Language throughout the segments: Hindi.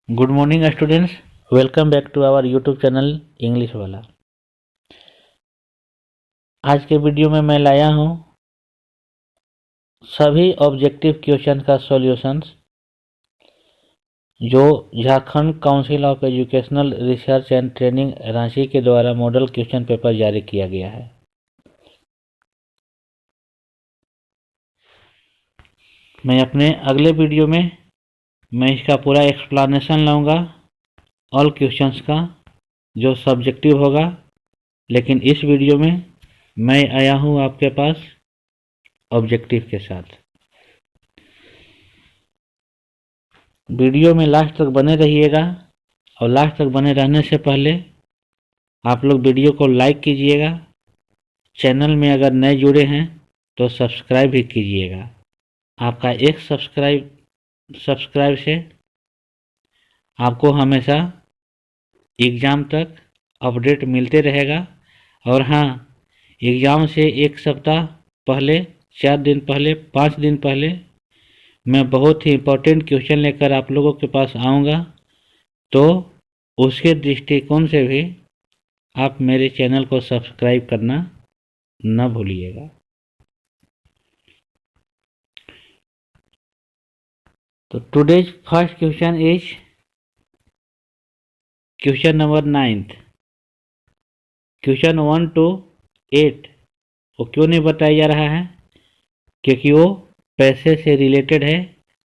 Good morning students, welcome back to our YouTube channel English वाला। आज के वीडियो में मैं लाया हूँ सभी ऑब्जेक्टिव क्वेश्चन का सॉल्यूशंस जो Jharkhand council of educational research and training Ranchi के द्वारा मॉडल क्वेश्चन पेपर जारी किया गया है। मैं अपने अगले वीडियो में इसका पूरा एक्सप्लेनेशन लाऊंगा ऑल क्वेश्चंस का जो सब्जेक्टिव होगा, लेकिन इस वीडियो में मैं आया हूँ आपके पास ऑब्जेक्टिव के साथ। वीडियो में लास्ट तक बने रहिएगा और लास्ट तक बने रहने से पहले आप लोग वीडियो को लाइक कीजिएगा। चैनल में अगर नए जुड़े हैं तो सब्सक्राइब भी कीजिएगा। आपका एक सब्सक्राइब से आपको हमेशा एग्ज़ाम तक अपडेट मिलते रहेगा। और हाँ, एग्ज़ाम से एक सप्ताह पहले, 4 दिन पहले, 5 दिन पहले मैं बहुत ही इम्पोर्टेंट क्वेश्चन लेकर आप लोगों के पास आऊँगा, तो उसके दृष्टिकोण से भी आप मेरे चैनल को सब्सक्राइब करना न भूलिएगा। तो today's first question is question number 9। Question 1 to 8 वो क्यों नहीं बताया जा रहा है? क्योंकि वो पैसे से रिलेटेड है,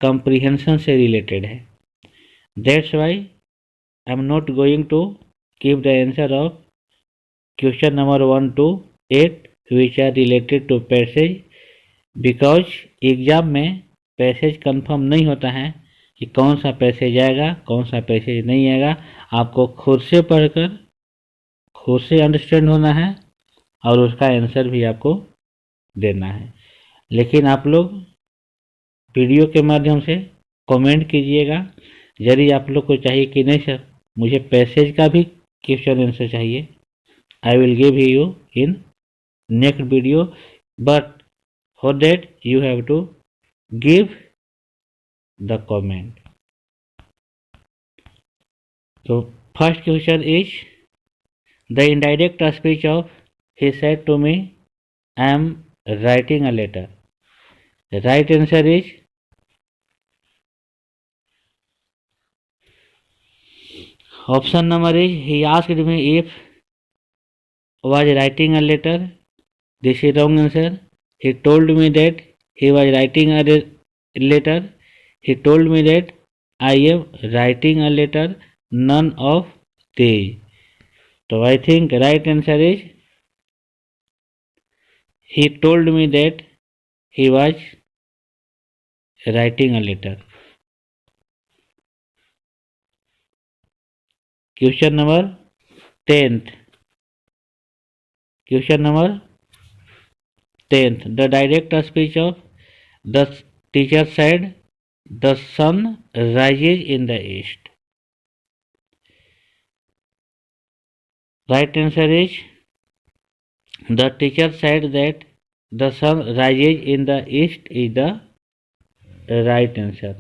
कंप्रीहेंशन से रिलेटेड है। That's why I am not going to give the answer of question number 1 to 8 which are related to passage, because exam में पैसेज कंफर्म नहीं होता है कि कौन सा पैसेज आएगा, कौन सा पैसेज नहीं आएगा। आपको खुद से पढ़कर खुद से अंडरस्टैंड होना है और उसका आंसर भी आपको देना है। लेकिन आप लोग वीडियो के माध्यम से कमेंट कीजिएगा यदि आप लोग को चाहिए कि नहीं सर मुझे पैसेज का भी क्वेश्चन आंसर चाहिए। I will give you in next video, but for that you have to give the comment. तो first question is the indirect speech of he said to me I am writing a letter. The right answer is option number is he asked me if was writing a letter. This is wrong answer. He told me that he was writing a letter. He told me that I am writing a letter. None of these. So I think right answer is he told me that he was writing a letter. Question number 10th. Question number 10th. The direct speech of the teacher said, "The sun rises in the east." Right answer is the teacher said that the sun rises in the east is the right answer.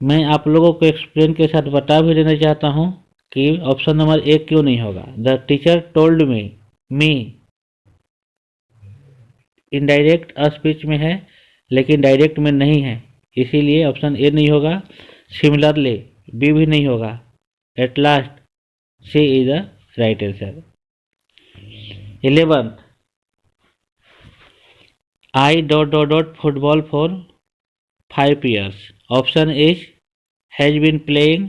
मैं आप लोगों को एक्सप्लेन के साथ बता भी देना चाहता हूँ कि ऑप्शन नंबर 1 क्यों नहीं होगा। The teacher told me indirect speech में है लेकिन डायरेक्ट में नहीं है, इसीलिए ऑप्शन ए नहीं होगा। सिमिलरली बी भी नहीं होगा। At last C is the right answer. 11 I dot football for 5 years. Option is has been playing,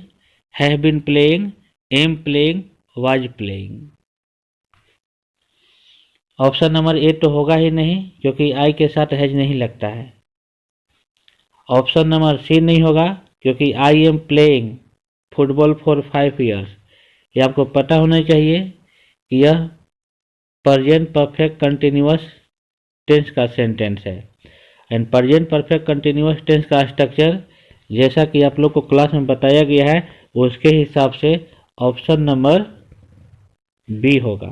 have been playing, am playing, was playing. Option number A तो होगा ही नहीं क्योंकि आई के साथ हैज नहीं लगता है। ऑप्शन नंबर सी नहीं होगा क्योंकि I am playing football for 5 years। ये आपको पता होना चाहिए कि यह प्रेजेंट परफेक्ट कंटिन्यूअस टेंस का सेंटेंस है। And present perfect continuous tense का स्ट्रक्चर जैसा कि आप लोग को क्लास में बताया गया है उसके हिसाब से ऑप्शन नंबर बी होगा।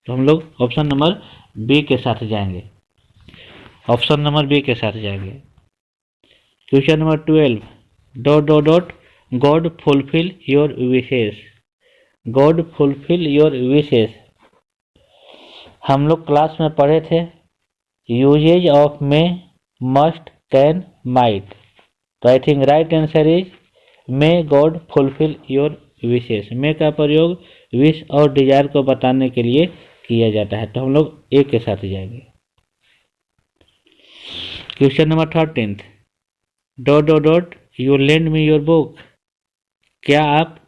तो हम लोग ऑप्शन नंबर बी के साथ जाएंगे। ऑप्शन नंबर बी के साथ जाएंगे। Question number 12 dot dot dot God fulfil your wishes, God fulfil your wishes. हम लोग क्लास में पढ़े थे uses of may, must, can, might. तो I think right answer is may God fulfil your wishes. May का प्रयोग विश और डिजायर को बताने के लिए किया जाता है। तो हम लोग एक के साथ जाएंगे। Question number 13, dot dot dot you lend me your book, क्या आप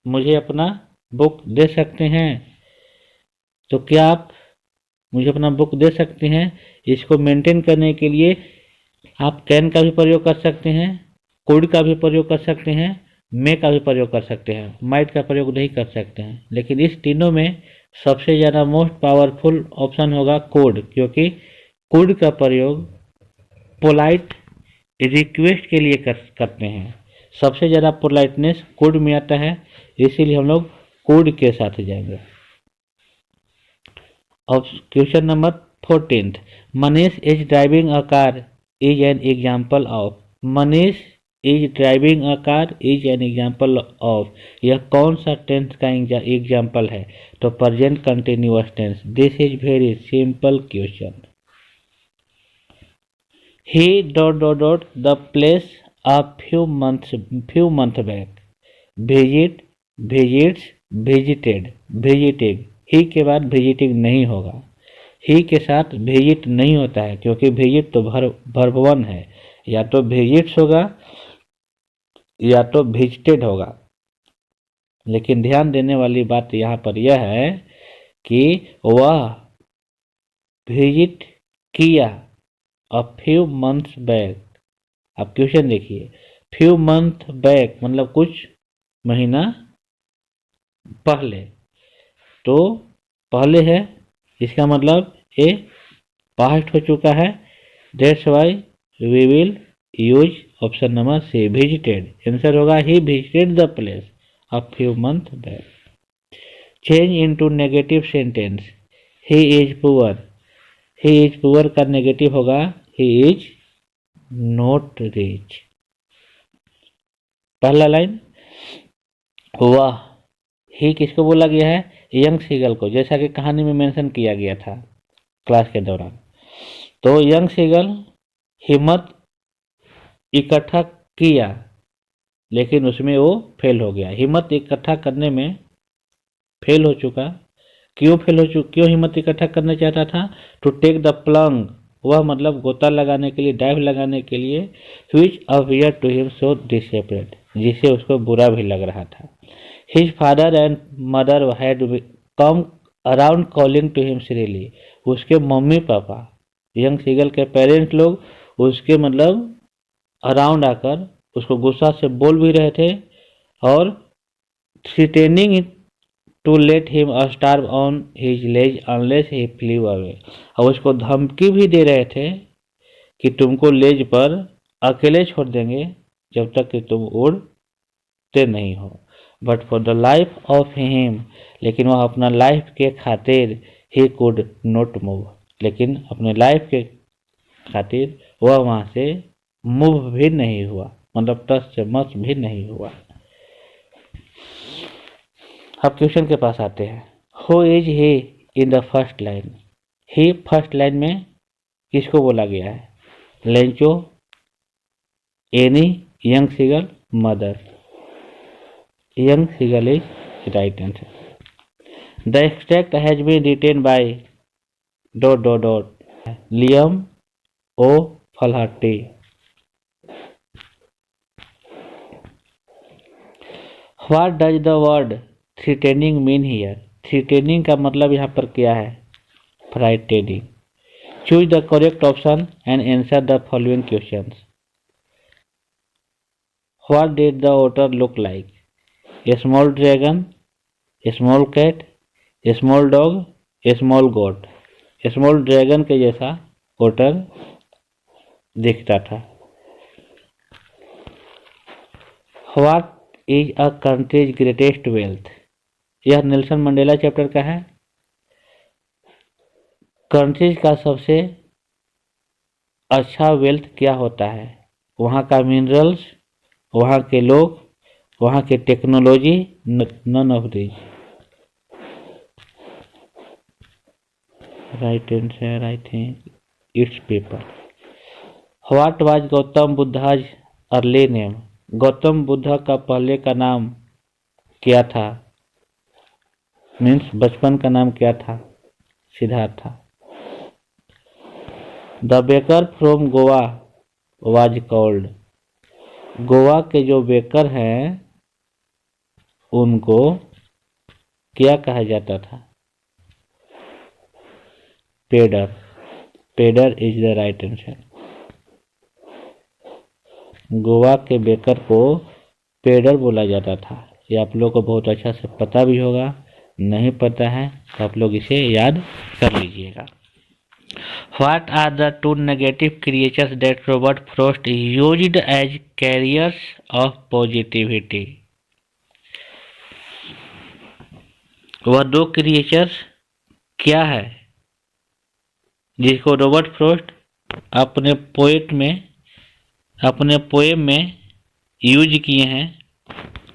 मुझे अपना बुक दे सकते हैं। तो क्या आप मुझे अपना बुक दे सकते हैं, इसको मेंटेन करने के लिए आप कैन का भी प्रयोग कर सकते हैं, कुड का भी प्रयोग कर सकते हैं, मे का भी प्रयोग कर सकते हैं, माइट का प्रयोग नहीं कर सकते हैं। लेकिन इस तीनों में सबसे ज़्यादा मोस्ट पावरफुल ऑप्शन होगा कुड, क्योंकि कुड का प्रयोग पोलाइट रिक्वेस्ट के लिए करते हैं। सबसे ज़्यादा पोलाइटनेस कुड में आता है, इसीलिए हम लोग कुड के साथ जाएंगे। अब question number 14, Manish is driving a car is an example of. Manish is driving a car is an example of, यह कौन सा टेंस का एग्जाम्पल है। तो present continuous tense. This is very simple question. He dot dot dot the place a few months back. Visit, visits, visited, visiting। ही के बाद visiting नहीं होगा। ही के साथ visit नहीं होता है, क्योंकि visit तो verb 1 है। या तो visits होगा या तो visited होगा। लेकिन ध्यान देने वाली बात यहाँ पर यह है कि वह विजिट किया अ फ्यू मंथ्स बैक। अब क्वेश्चन देखिए, फ्यू मंथ बैक मतलब कुछ महीना पहले, तो पहले है, इसका मतलब ए पास्ट हो चुका है। That's why we will use option number C, visited. Answer होगा he visited the place a few month back. Change into negative sentence, he is poor. He is poor का नेगेटिव होगा ही इज नॉट रिच। पहला लाइन, वाह, ही किसको बोला गया है, यंग सीगल को, जैसा कि कहानी में मेंशन किया गया था क्लास के दौरान। तो यंग सीगल हिम्मत इकट्ठा किया, लेकिन उसमें वो फेल हो गया। हिम्मत इकट्ठा करने में फेल हो चुका। क्यों हिम्मत इकट्ठा करना चाहता था, टू टेक द प्लंग, वह मतलब गोता लगाने के लिए, डाइव लगाने के लिए, which appear to him so desperate, जिसे उसको बुरा भी लग रहा था। His father and mother had come around calling to him shrilly, उसके मम्मी पापा, यंग सीगल के पेरेंट्स लोग उसके मतलब अराउंड आकर उसको गुस्सा से बोल भी रहे थे, और threatening to let him starve on his ledge unless he flew away, और उसको धमकी भी दे रहे थे कि तुमको लेज पर अकेले छोड़ देंगे जब तक कि तुम उड़ते नहीं हो। But for the life of him, लेकिन वह अपना लाइफ के खातिर, ही कुड नॉट मूव, लेकिन अपने लाइफ के खातिर वह वहाँ से मूव भी नहीं हुआ, मतलब टस से मस भी नहीं हुआ। अब क्वेश्चन के पास आते हैं। Who is he in the first line, he first line में किसको बोला गया है, Lencho, Annie, young seagull, mother. Young seagull is right answer. The extract has been written by dot dot dot Liam O'Flaherty. What does the word threatening mean here, threatening का मतलब यहाँ पर क्या है, frightening. Choose the correct option and answer the following questions. What did the otter look like, A small dragon, A small cat, A small dog, A small goat. Small dragon के जैसा ओटर दिखता था। What is a countries greatest wealth, यह नेल्सन मंडेला चैप्टर का है। कंट्रीज का सबसे अच्छा वेल्थ क्या होता है, वहाँ का मिनरल्स, वहाँ के लोग, वहाँ की technology, none of this. Right answer I think it's paper. What was Gautam Buddha's early name? Gautam Buddha का पहले का नाम क्या था? मीन्स बचपन का नाम क्या था? सिद्धार्थ था। The baker from Goa was called? Goa के जो बेकर हैं उनको क्या कहा जाता था? पेडर। पेडर is the right answer. Goa के बेकर को पेडर बोला जाता था। ये आप लोग को बहुत अच्छा से पता भी होगा, नहीं पता है तो आप लोग इसे याद कर लीजिएगा। What are the two negative creatures that Robert Frost used as carriers of positivity? वह दो क्रिएचर्स क्या है जिसको रॉबर्ट फ्रॉस्ट अपने पोएम में यूज किए हैं?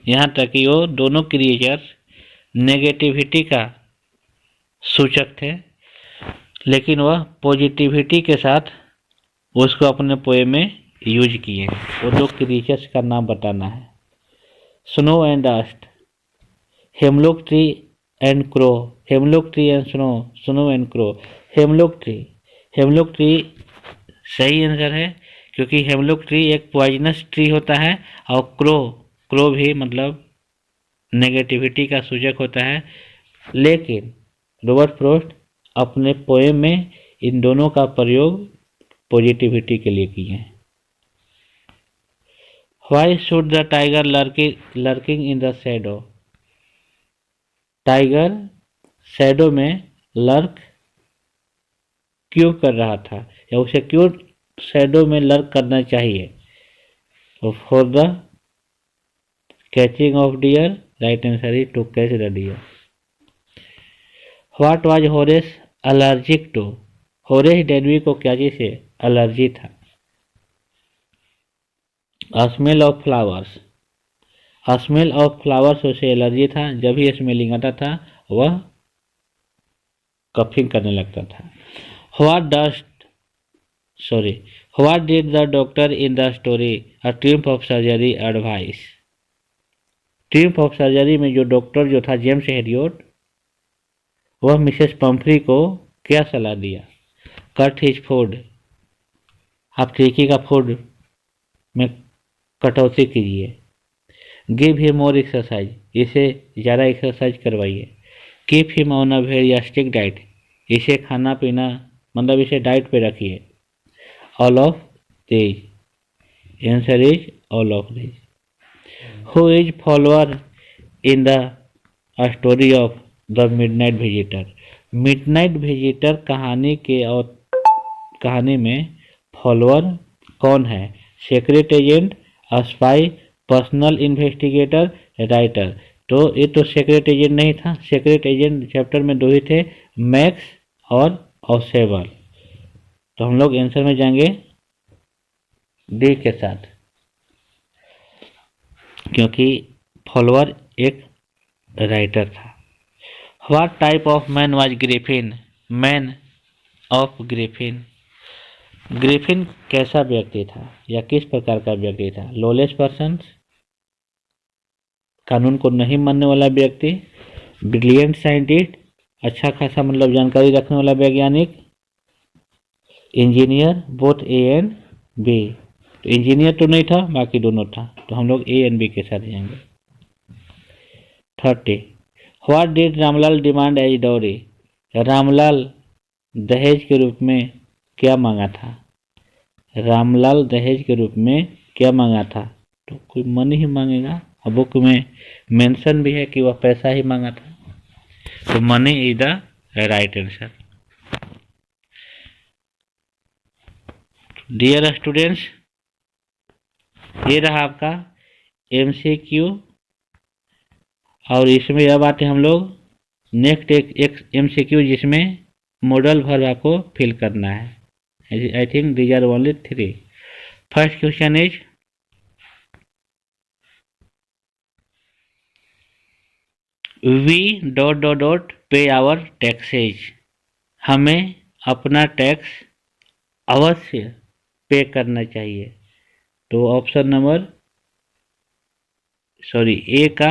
यहाँ तक कि वो दोनों क्रिएचर्स नेगेटिविटी का सूचक थे, लेकिन वह पॉजिटिविटी के साथ उसको अपने पोएम में यूज किए। वो दो क्रिएचर्स का नाम बताना है। Snow and dust, hemlock tree and crow, hemlock tree and snow, snow and crow. Hemlock tree सही आंसर है, क्योंकि हेमलॉक ट्री एक पॉइजनस ट्री होता है और क्रो भी मतलब नेगेटिविटी का सूचक होता है। लेकिन रॉबर्ट फ्रॉस्ट अपने पोएम में इन दोनों का प्रयोग पॉजिटिविटी के लिए किए हैं। Why should the tiger lurking in the shadow? Tiger shadow में लर्क क्यों कर रहा था, या उसे क्यों शैडो में लर्क करना चाहिए? For the catching of deer, right answer is to catch the deer. What was Horace allergic to? Horace Danby को क्या चीज से एलर्जी था? Smell of flowers. Smell of flowers उसे एलर्जी था। जब भी स्मेलिंग आता था वह कफिंग करने लगता था। What did the doctor in the story a triumph of surgery advice? Triumph of surgery में जो डॉक्टर जो था जेम्स हेरियोट, वह मिसेस पंफ्री को क्या सलाह दिया? कट हिज फूड, आप ट्रिकी का फूड में कटौती कीजिए। गिव हिम मोर एक्सरसाइज, इसे ज़्यादा एक्सरसाइज करवाइए। Keep him on a very strict diet, इसे खाना पीना मतलब इसे डाइट पे रखिए। All of these, answer is all of these. Who is follower in the story of the midnight visitor? Midnight visitor कहानी में फॉलोअर कौन है? Secret agent, spy, personal investigator, writer. तो ये तो सीक्रेट एजेंट नहीं था। सीक्रेट एजेंट चैप्टर में दो ही थे, मैक्स और ऑसेबल। तो हम लोग आंसर में जाएंगे डी के साथ, क्योंकि फॉलोअर एक राइटर था। What type of man was Griffin? Man of Griffin, Griffin कैसा व्यक्ति था या किस प्रकार का व्यक्ति था? लॉलेस पर्सन, कानून को नहीं मानने वाला व्यक्ति, ब्रिलियंट साइंटिस्ट, अच्छा खासा मतलब जानकारी रखने वाला वैज्ञानिक, engineer, both A and B. तो इंजीनियर तो नहीं था, बाकी दोनों था, तो हम लोग ए एंड बी के साथ जाएंगे। 30 what did Ramlal demand as dowry? Ramlal दहेज के रूप में क्या मांगा था? रामलाल दहेज के रूप में क्या मांगा था? तो कोई मनी ही मांगेगा। अब बुक में मेंशन भी है कि वह पैसा ही मांगा था, तो money is the right answer. Dear students, ये रहा आपका MCQ, और इसमें अब आते हम लोग नेक्स्ट एक MCQ जिसमें मॉडल वर्ब आपको फिल करना है। I think these are only 3। First question is we dot dot dot pay our taxes, हमें अपना टैक्स अवश्य पे करना चाहिए। तो ऑप्शन नंबर ए का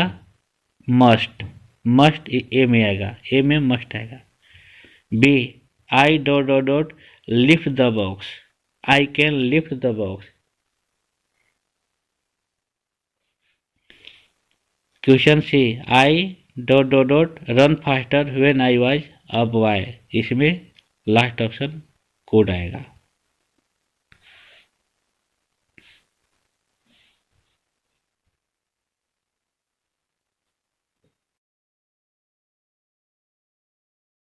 मस्ट, मस्ट ए में आएगा, ए में मस्ट आएगा। B I dot dot dot lift the box, I can lift the box. Question C I dot dot dot run faster when I was a boy, इसमें लास्ट ऑप्शन कोड आएगा।